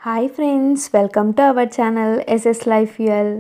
Hi friends, welcome to our channel SS life fuel.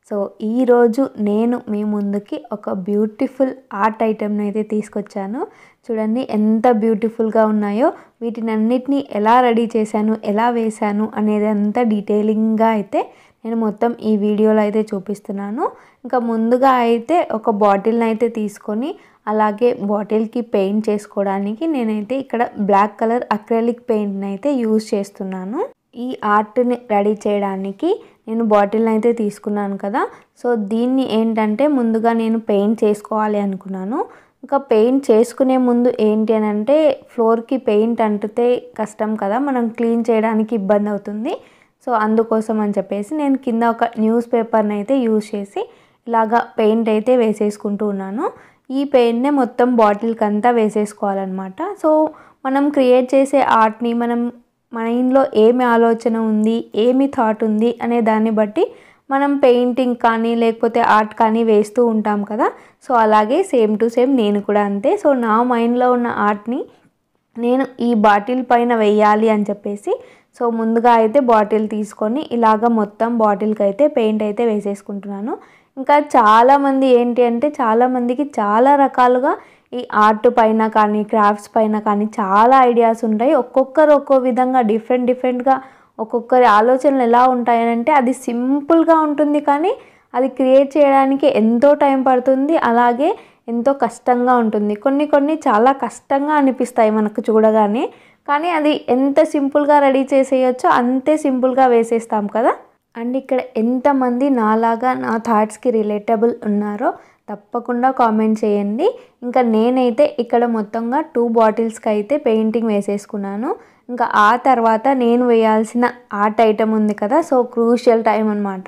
So ఈరోజు నేను మీ ముందుకి ఒక బ్యూటిఫుల్ ఆర్ట్ ఐటెంని అయితే తీసుకొచ్చాను. చూడండి ఎంత బ్యూటిఫుల్గా ఉన్నాయో. వీటినన్నిటినీ ఎలా రెడీ చేశాను, ఎలా వేశాను అనేది అంతా డీటెయిలింగ్గా అయితే నేను మొత్తం ఈ వీడియోలో అయితే చూపిస్తున్నాను. ఇంకా ముందుగా అయితే ఒక బాటిల్ని అయితే తీసుకొని అలాగే బాటిల్కి పెయింట్ చేసుకోవడానికి నేనైతే ఇక్కడ బ్లాక్ కలర్ అక్రిలిక్ పెయింట్ని అయితే యూజ్ చేస్తున్నాను. ఈ ఆర్ట్ని రెడీ చేయడానికి నేను బాటిల్ని అయితే తీసుకున్నాను కదా. సో దీన్ని ఏంటంటే ముందుగా నేను పెయింట్ చేసుకోవాలి అనుకున్నాను. ఇంకా పెయింట్ చేసుకునే ముందు ఏంటి అని అంటే ఫ్లోర్కి పెయింట్ అంటితే కష్టం కదా, మనం క్లీన్ చేయడానికి ఇబ్బంది అవుతుంది. సో అందుకోసం అని చెప్పేసి నేను కింద ఒక న్యూస్ పేపర్ని అయితే యూజ్ చేసి ఇలాగా పెయింట్ అయితే వేసేసుకుంటూ ఉన్నాను. ఈ పెయింట్నే మొత్తం బాటిల్కి అంతా వేసేసుకోవాలన్నమాట. సో మనం క్రియేట్ చేసే ఆర్ట్ని మనం మైండ్లో ఏమి ఆలోచన ఉంది, ఏమి థాట్ ఉంది అనే దాన్ని బట్టి మనం పెయింటింగ్ కానీ లేకపోతే ఆర్ట్ కానీ వేస్తూ ఉంటాం కదా. సో అలాగే సేమ్ టు సేమ్ నేను కూడా అంతే. సో నా మైండ్లో ఉన్న ఆర్ట్ని నేను ఈ బాటిల్ పైన వేయాలి అని చెప్పేసి సో ముందుగా అయితే బాటిల్ తీసుకొని ఇలాగ మొత్తం బాటిల్కి అయితే పెయింట్ అయితే వేసేసుకుంటున్నాను. ఇంకా చాలామంది ఏంటి అంటే చాలామందికి చాలా రకాలుగా ఈ ఆర్ట్ పైన కానీ క్రాఫ్ట్స్ పైన కానీ చాలా ఐడియాస్ ఉంటాయి. ఒక్కొక్కరు ఒక్కో విధంగా డిఫరెంట్గా ఒక్కొక్కరి ఆలోచనలు ఎలా ఉంటాయనంటే అది సింపుల్గా ఉంటుంది కానీ అది క్రియేట్ చేయడానికి ఎంతో టైం పడుతుంది, అలాగే ఎంతో కష్టంగా ఉంటుంది. కొన్ని చాలా కష్టంగా అనిపిస్తాయి మనకు చూడగానే, కానీ అది ఎంత సింపుల్గా రెడీ చేసేయచ్చో అంతే సింపుల్గా వేసేస్తాం కదా. అండ్ ఇక్కడ ఎంతమంది నాలాగా నా థాట్స్కి రిలేటబుల్ ఉన్నారో తప్పకుండా కామెంట్ చేయండి. ఇంకా నేనైతే ఇక్కడ మొత్తంగా 2 బాటిల్స్కి అయితే పెయింటింగ్ వేసేసుకున్నాను. ఇంకా ఆ తర్వాత నేను వేయాల్సిన ఆర్ట్ ఐటమ్ ఉంది కదా, సో క్రూషియల్ టైం అనమాట.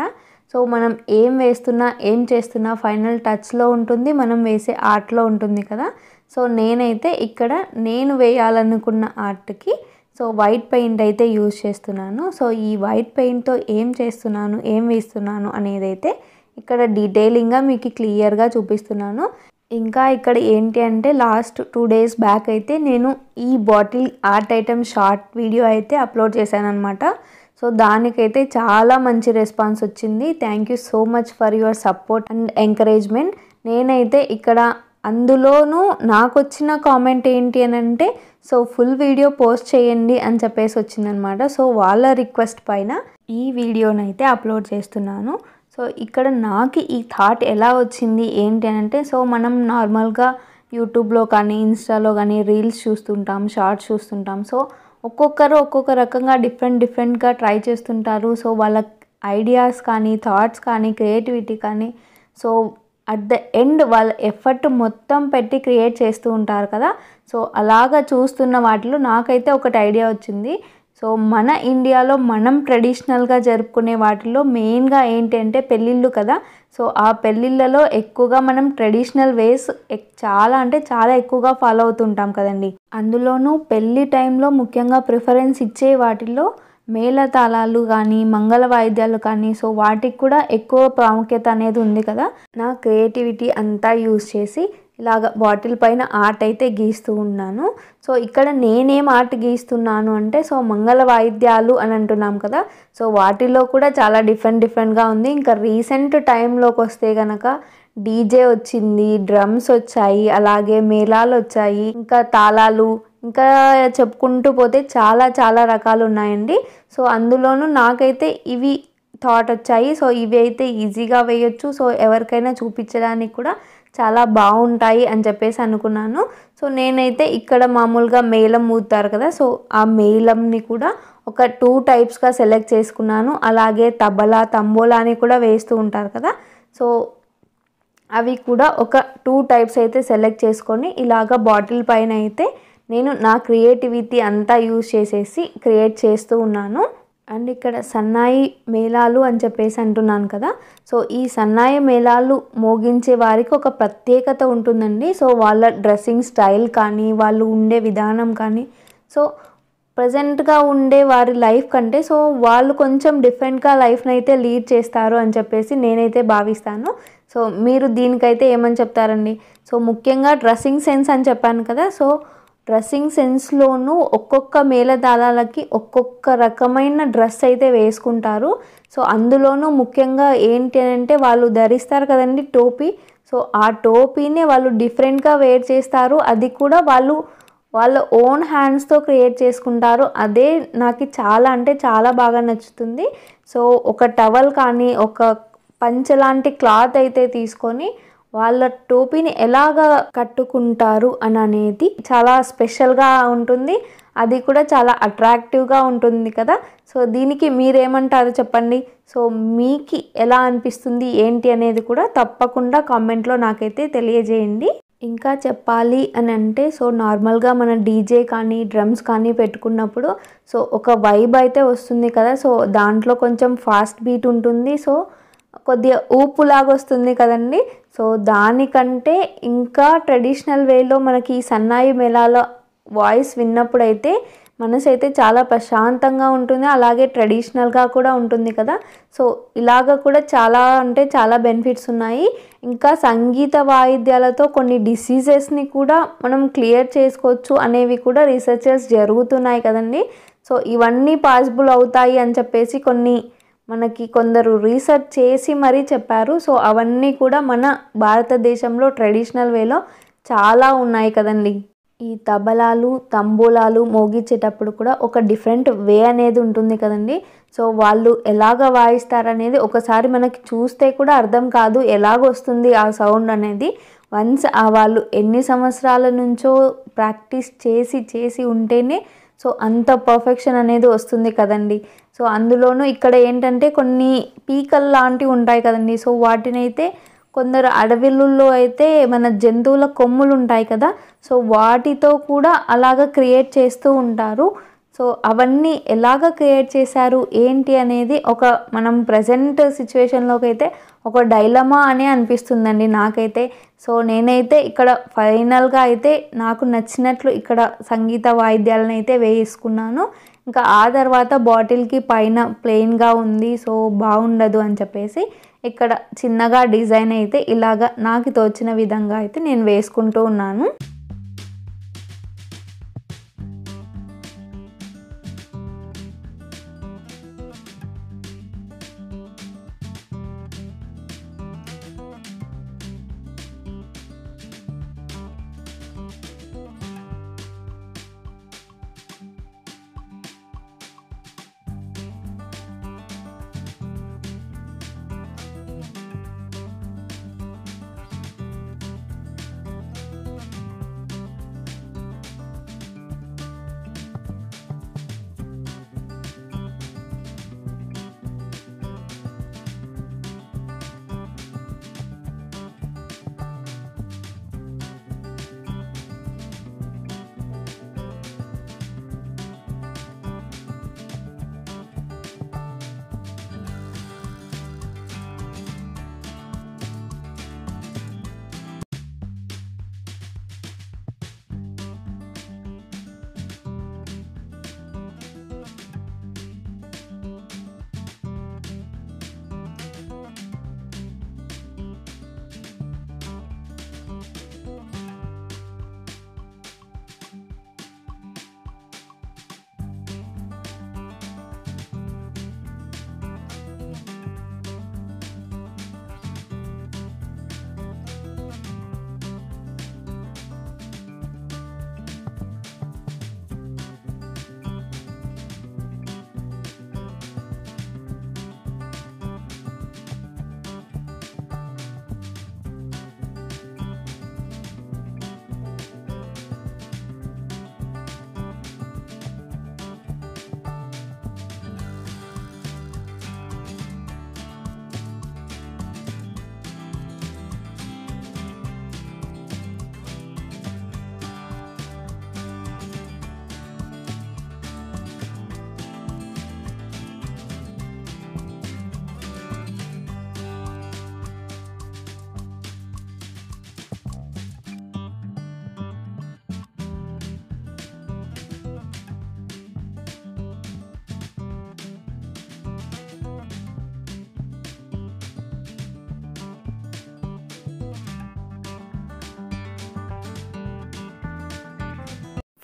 సో మనం ఏం వేస్తున్నా ఏం చేస్తున్నా ఫైనల్ టచ్లో ఉంటుంది, మనం వేసే ఆర్ట్లో ఉంటుంది కదా. సో నేనైతే ఇక్కడ నేను వేయాలనుకున్న ఆర్ట్కి సో వైట్ పెయింట్ అయితే యూజ్ చేస్తున్నాను. సో ఈ వైట్ పెయింట్తో ఏం చేస్తున్నాను, ఏం వేస్తున్నాను అనేది అయితే ఇక్కడ డీటెయిలింగ్గా మీకు క్లియర్గా చూపిస్తున్నాను. ఇంకా ఇక్కడ ఏంటి అంటే లాస్ట్ 2 డేస్ బ్యాక్ అయితే నేను ఈ bottle art item short video అయితే అప్లోడ్ చేశాను అనమాట. సో దానికైతే చాలా మంచి రెస్పాన్స్ వచ్చింది. Thank you so much for your support and encouragement. నేనైతే ఇక్కడ అందులోనూ నాకు వచ్చిన కామెంట్ ఏంటి అని అంటే సో ఫుల్ వీడియో పోస్ట్ చేయండి అని చెప్పేసి వచ్చిందనమాట. సో వాళ్ళ రిక్వెస్ట్ పైన ఈ వీడియోనైతే అప్లోడ్ చేస్తున్నాను. సో ఇక్కడ నాకు ఈ థాట్ ఎలా వచ్చింది ఏంటి అని అంటే సో మనం నార్మల్గా యూట్యూబ్లో కానీ ఇన్స్టాలో కానీ రీల్స్ చూస్తుంటాం, షార్ట్స్ చూస్తుంటాం. సో ఒక్కొక్కరు ఒక్కొక్క రకంగా డిఫరెంట్గా ట్రై చేస్తుంటారు. సో వాళ్ళ ఐడియాస్ కానీ థాట్స్ కానీ క్రియేటివిటీ కానీ సో అట్ ద ఎండ్ వాళ్ళ ఎఫర్ట్ మొత్తం పెట్టి క్రియేట్ చేస్తూ ఉంటారు కదా. సో అలాగా చూస్తున్న వాటిలో నాకైతే ఒకటి ఐడియా వచ్చింది. సో మన ఇండియాలో మనం ట్రెడిషనల్గా జరుపుకునే వాటిలో మెయిన్గా ఏంటి అంటే పెళ్ళిళ్ళు కదా. సో ఆ పెళ్ళిళ్ళలో ఎక్కువగా మనం ట్రెడిషనల్ వేస్ చాలా అంటే చాలా ఎక్కువగా ఫాలో అవుతుంటాం కదండి. అందులోనూ పెళ్ళి టైంలో ముఖ్యంగా ప్రిఫరెన్స్ ఇచ్చే వాటిల్లో మేళతాళాలు కానీ మంగళ వాయిద్యాలు కానీ సో వాటికి కూడా ఎక్కువ ప్రాముఖ్యత అనేది ఉంది కదా. నా క్రియేటివిటీ అంతా యూజ్ చేసి ఇలాగ బాటిల్ పైన ఆర్ట్ అయితే గీస్తూ ఉన్నాను. సో ఇక్కడ నేనేం ఆర్ట్ గీస్తున్నాను అంటే సో మంగళ వాయిద్యాలు అని అంటున్నాం కదా. సో వాటిలో కూడా చాలా డిఫరెంట్గా ఉంది. ఇంకా రీసెంట్ టైంలోకి వస్తే కనుక డీజే వచ్చింది, డ్రమ్స్ వచ్చాయి, అలాగే మేళాలు వచ్చాయి, ఇంకా తాళాలు, ఇంకా చెప్పుకుంటూ పోతే చాలా రకాలు ఉన్నాయండి. సో అందులోనూ నాకైతే ఇవి థాట్ వచ్చాయి. సో ఇవి అయితే ఈజీగా వేయొచ్చు, సో ఎవరికైనా చూపించడానికి కూడా చాలా బాగుంటాయి అని చెప్పేసి అనుకున్నాను. సో నేనైతే ఇక్కడ మామూలుగా మేళం ఊతారు కదా, సో ఆ మేళంని కూడా ఒక 2 టైప్స్గా సెలెక్ట్ చేసుకున్నాను. అలాగే తబలా, తంబోలా అని కూడా వేస్తూ ఉంటారు కదా. సో అవి కూడా ఒక 2 టైప్స్ అయితే సెలెక్ట్ చేసుకొని ఇలాగ బాటిల్ పైన అయితే నేను నా క్రియేటివిటీ అంతా యూజ్ చేసేసి క్రియేట్ చేస్తూ ఉన్నాను. అండ్ ఇక్కడ సన్నాయి మేళాలు అని చెప్పేసి అంటున్నాను కదా. సో ఈ సన్నాయి మేళాలు మోగించే వారికి ఒక ప్రత్యేకత ఉంటుందండి. సో వాళ్ళ డ్రెస్సింగ్ స్టైల్ కానీ వాళ్ళు ఉండే విధానం కానీ సో ప్రజెంట్గా ఉండే వారి లైఫ్ కంటే సో వాళ్ళు కొంచెం డిఫరెంట్గా లైఫ్ని అయితే లీడ్ చేస్తారు అని చెప్పేసి నేనైతే భావిస్తాను. సో మీరు దీనికైతే ఏమని చెప్తారండి? సో ముఖ్యంగా డ్రెస్సింగ్ సెన్స్ అని చెప్పాను కదా. సో డ్రెస్సింగ్ సెన్స్లోనూ ఒక్కొక్క మేళతాళాలకి ఒక్కొక్క రకమైన డ్రెస్ అయితే వేసుకుంటారు. సో అందులోనూ ముఖ్యంగా ఏంటి అంటే వాళ్ళు ధరిస్తారు కదండి టోపీ. సో ఆ టోపీని వాళ్ళు డిఫరెంట్గా వేర్ చేస్తారు. అది కూడా వాళ్ళు వాళ్ళ ఓన్ హ్యాండ్స్తో క్రియేట్ చేసుకుంటారు. అదే నాకు చాలా అంటే చాలా బాగా నచ్చుతుంది. సో ఒక టవల్ కానీ ఒక పంచలాంటి క్లాత్ అయితే తీసుకొని వాళ్ళ టోపీని ఎలాగా కట్టుకుంటారు అని అనేది చాలా స్పెషల్గా ఉంటుంది. అది కూడా చాలా అట్రాక్టివ్గా ఉంటుంది కదా. సో దీనికి మీరేమంటారు చెప్పండి. సో మీకు ఎలా అనిపిస్తుంది ఏంటి అనేది కూడా తప్పకుండా కామెంట్లో నాకైతే తెలియజేయండి. ఇంకా చెప్పాలి అని అంటే సో నార్మల్గా మన డీజే కానీ డ్రమ్స్ కానీ పెట్టుకున్నప్పుడు సో ఒక వైబ్ అయితే వస్తుంది కదా. సో దాంట్లో కొంచెం ఫాస్ట్ బీట్ ఉంటుంది. సో కొద్దిగా ఊపులాగా వస్తుంది కదండి. సో దానికంటే ఇంకా ట్రెడిషనల్ వేలో మనకి సన్నాయి మేళాల వాయిస్ విన్నప్పుడైతే మనసు అయితే చాలా ప్రశాంతంగా ఉంటుంది. అలాగే ట్రెడిషనల్గా కూడా ఉంటుంది కదా. సో ఇలాగ కూడా చాలా అంటే చాలా బెనిఫిట్స్ ఉన్నాయి. ఇంకా సంగీత వాయిద్యాలతో కొన్ని డిసీజెస్ని కూడా మనం క్లియర్ చేసుకోవచ్చు అనేవి కూడా రీసెర్చెస్ జరుగుతున్నాయి కదండి. సో ఇవన్నీ పాసిబుల్ అవుతాయి అని చెప్పేసి మనకి కొందరు రీసెర్చ్ చేసి మరీ చెప్పారు. సో అవన్నీ కూడా మన భారతదేశంలో ట్రెడిషనల్ వేలో చాలా ఉన్నాయి కదండి. ఈ తబలాలు తంబూలాలు మోగించేటప్పుడు కూడా ఒక డిఫరెంట్ వే అనేది ఉంటుంది కదండి. సో వాళ్ళు ఎలాగ వాయిస్తారనేది ఒకసారి మనకి చూస్తే కూడా అర్థం కాదు ఎలాగొస్తుంది ఆ సౌండ్ అనేది. వన్స్ వాళ్ళు ఎన్ని సంవత్సరాల నుంచో ప్రాక్టీస్ చేసి ఉంటేనే సో అంత పర్ఫెక్షన్ అనేది వస్తుంది కదండి. సో అందులోనూ ఇక్కడ ఏంటంటే కొన్ని పీకల్ లాంటివి ఉంటాయి కదండి. సో వాటినైతే కొందరు అడవులలో అయితే మన జంతువుల కొమ్ములు ఉంటాయి కదా. సో వాటితో కూడా అలాగ క్రియేట్ చేస్తూ ఉంటారు. సో అవన్నీ ఎలాగ క్రియేట్ చేశారు ఏంటి అనేది మనం ప్రజెంట్ సిచ్యువేషన్లోకి అయితే ఒక డైలమా అనే అనిపిస్తుందండి నాకైతే. సో నేనైతే ఇక్కడ ఫైనల్గా అయితే నాకు నచ్చినట్లు ఇక్కడ సంగీత వాయిద్యాలను అయితే వేసుకున్నాను. ఇంకా ఆ తర్వాత బాటిల్కి పైన ప్లెయిన్గా ఉంది సో బాగుండదు అని చెప్పేసి ఇక్కడ చిన్నగా డిజైన్ అయితే ఇలాగా నాకు తోచిన విధంగా అయితే నేను వేసుకుంటూ ఉన్నాను.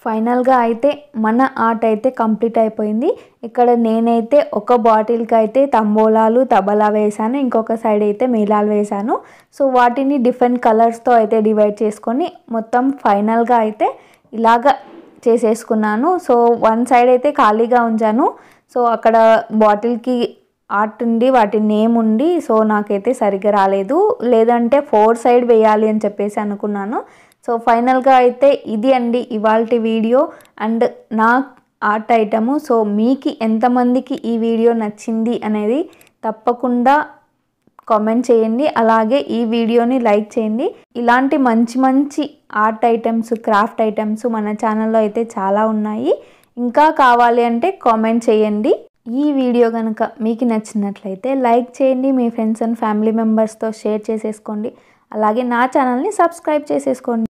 ఫైనల్గా అయితే మన ఆర్ట్ అయితే కంప్లీట్ అయిపోయింది. ఇక్కడ నేనైతే ఒక బాటిల్కి అయితే తంబోలాలు తబలా వేశాను, ఇంకొక సైడ్ అయితే మేళాలు వేశాను. సో వాటిని డిఫరెంట్ కలర్స్తో అయితే డివైడ్ చేసుకొని మొత్తం ఫైనల్గా అయితే ఇలాగ చేసేసుకున్నాను. సో వన్ సైడ్ అయితే ఖాళీగా ఉంచాను. సో అక్కడ బాటిల్కి ఆర్ట్ ఉండి వాటి నేమ్ ఉండి సో నాకైతే సరిగ్గా రాలేదు, లేదంటే 4 సైడ్ వేయాలి అని చెప్పేసి అనుకున్నాను. సో ఫైనల్గా అయితే ఇది అండి ఇవాల్టి వీడియో అండ్ నా ఆర్ట్ ఐటము. సో మీకు ఎంతమందికి ఈ వీడియో నచ్చింది అనేది తప్పకుండా కామెంట్ చేయండి, అలాగే ఈ వీడియోని లైక్ చేయండి. ఇలాంటి మంచి మంచి ఆర్ట్ ఐటమ్స్, క్రాఫ్ట్ ఐటమ్స్ మన ఛానల్లో అయితే చాలా ఉన్నాయి. ఇంకా కావాలి అంటే కామెంట్ చేయండి. ఈ వీడియో కనుక మీకు నచ్చినట్లయితే లైక్ చేయండి, మీ ఫ్రెండ్స్ అండ్ ఫ్యామిలీ మెంబర్స్తో షేర్ చేసేసుకోండి, అలాగే నా ఛానల్ని సబ్స్క్రైబ్ చేసేసుకోండి.